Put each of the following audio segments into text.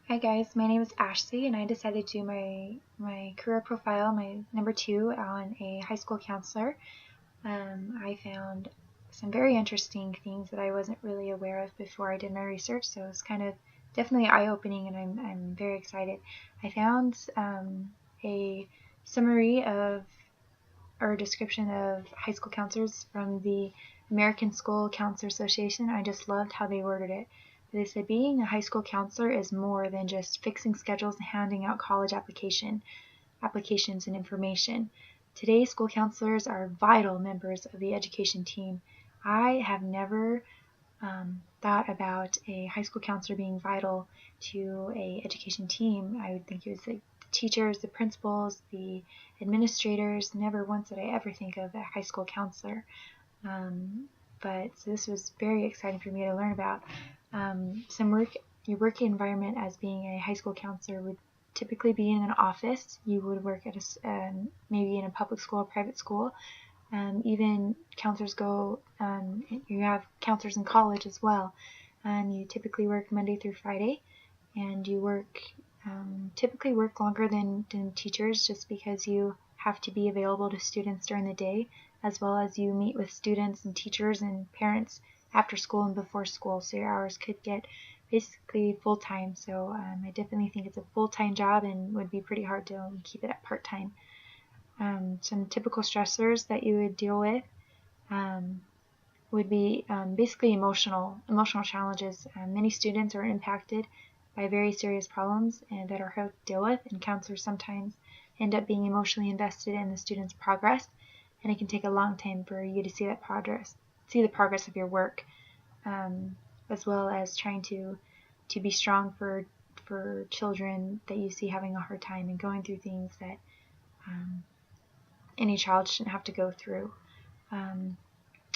Hi guys, my name is Ashley and I decided to do my career profile, my number 2, on a high school counselor. I found some very interesting things that I wasn't really aware of before I did my research, so it's kind of definitely eye-opening and I'm very excited. I found a summary of or description of high school counselors from the American School Counselor Association. I just loved how they worded it. They said being a high school counselor is more than just fixing schedules and handing out college applications and information. Today, school counselors are vital members of the education team. I have never thought about a high school counselor being vital to a education team. I would think it was the teachers, the principals, the administrators. Never once did I ever think of a high school counselor. But so this was very exciting for me to learn about. Your work environment as being a high school counselor would typically be in an office. You would work at maybe in a public school or private school. Even counselors you have counselors in college as well. You typically work Monday through Friday, and you typically work longer than teachers just because you have to be available to students during the day, as well as you meet with students and teachers and parents after school and before school, so your hours could get basically full-time. So I definitely think it's a full-time job and would be pretty hard to keep it at part-time. Some typical stressors that you would deal with um, would be basically emotional challenges. Many students are impacted by very serious problems and that are hard to deal with, and counselors sometimes end up being emotionally invested in the student's progress, and it can take a long time for you to see the progress of your work, as well as trying to be strong for children that you see having a hard time and going through things that any child shouldn't have to go through. Um,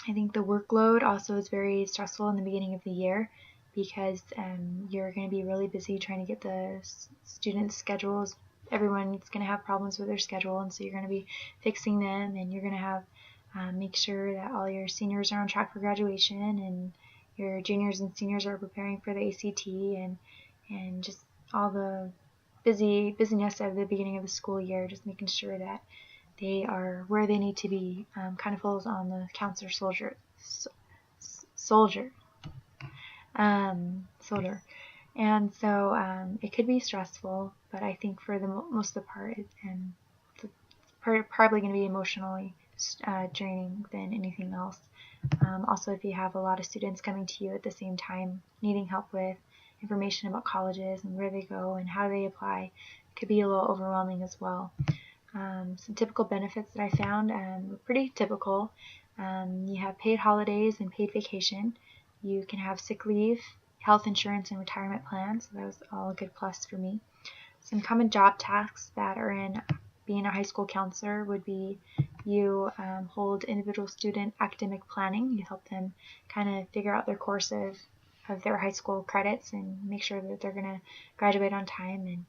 I think the workload also is very stressful in the beginning of the year because you're going to be really busy trying to get the students' schedules. Everyone's going to have problems with their schedule, and so you're going to be fixing them, and you're going to have make sure that all your seniors are on track for graduation, and your juniors and seniors are preparing for the ACT, and just all the busyness at the beginning of the school year, just making sure that they are where they need to be. Kind of falls on the counselor soldier soldier, and so it could be stressful. But I think for the most of the part, it's probably going to be emotionally draining than anything else. Also, if you have a lot of students coming to you at the same time, needing help with information about colleges and where they go and how they apply, it could be a little overwhelming as well. Some typical benefits that I found were pretty typical. You have paid holidays and paid vacation. You can have sick leave, health insurance, and retirement plans. So that was all a good plus for me. Some common job tasks that are in being a high school counselor would be you hold individual student academic planning. You help them kind of figure out their course of their high school credits and make sure that they're going to graduate on time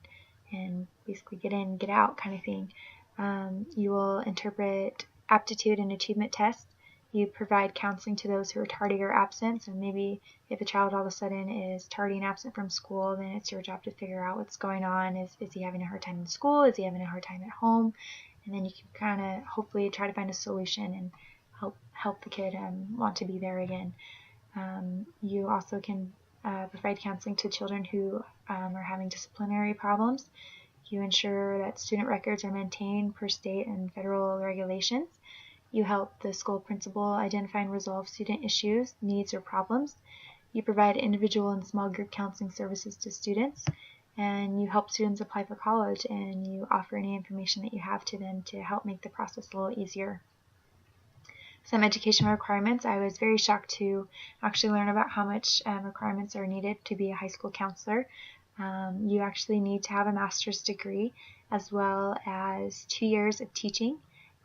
and basically get in, get out kind of thing. You will interpret aptitude and achievement tests. You provide counseling to those who are tardy or absent. So maybe if a child all of a sudden is tardy and absent from school, then it's your job to figure out what's going on. Is he having a hard time in school? Is he having a hard time at home? And then you can kind of hopefully try to find a solution and help the kid want to be there again. You also can provide counseling to children who are having disciplinary problems. You ensure that student records are maintained per state and federal regulations. You help the school principal identify and resolve student issues, needs, or problems. You provide individual and small group counseling services to students, and you help students apply for college, and you offer any information that you have to them to help make the process a little easier. Some education requirements. I was very shocked to actually learn about how much requirements are needed to be a high school counselor. You actually need to have a master's degree as well as 2 years of teaching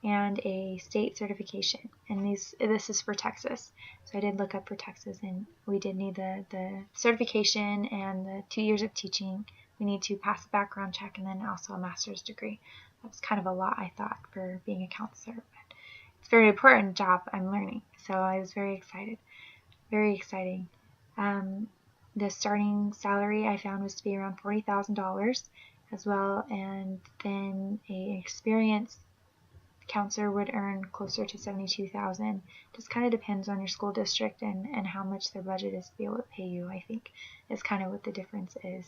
and a state certification. And this is for Texas. So I did look up for Texas, and we did need the certification and the 2 years of teaching. We need to pass a background check and then also a master's degree. That's kind of a lot, I thought, for being a counselor. But it's a very important job I'm learning. So I was very excited. Very exciting. Um, the starting salary I found was to be around $40,000 as well, and then an experienced counselor would earn closer to $72,000. Just kind of depends on your school district and how much their budget is to be able to pay you, I think, is kind of what the difference is.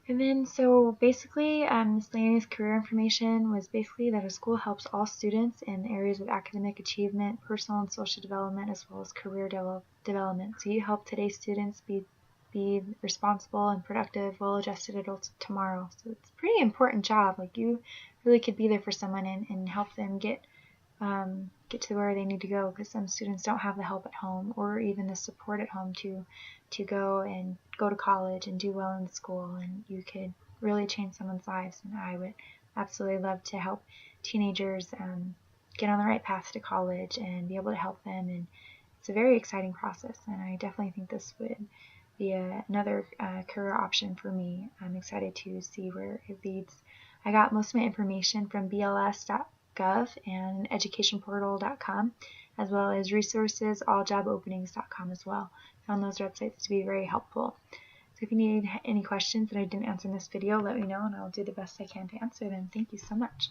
And then, so basically, miscellaneous career information was basically that a school helps all students in areas of academic achievement, personal and social development, as well as career development. So you help today's students be responsible and productive, well-adjusted adults of tomorrow. So it's a pretty important job. Like, you really could be there for someone and help them get to where they need to go, because some students don't have the help at home or even the support at home to go to college and do well in school, and you could really change someone's lives. And I would absolutely love to help teenagers get on the right path to college and be able to help them, and it's a very exciting process, and I definitely think this would be another career option for me. I'm excited to see where it leads. I got most of my information from BLS.gov and educationportal.com, as well as resources.alljobopenings.com as well. Found those websites to be very helpful. So if you need any questions that I didn't answer in this video, let me know and I'll do the best I can to answer them. Thank you so much.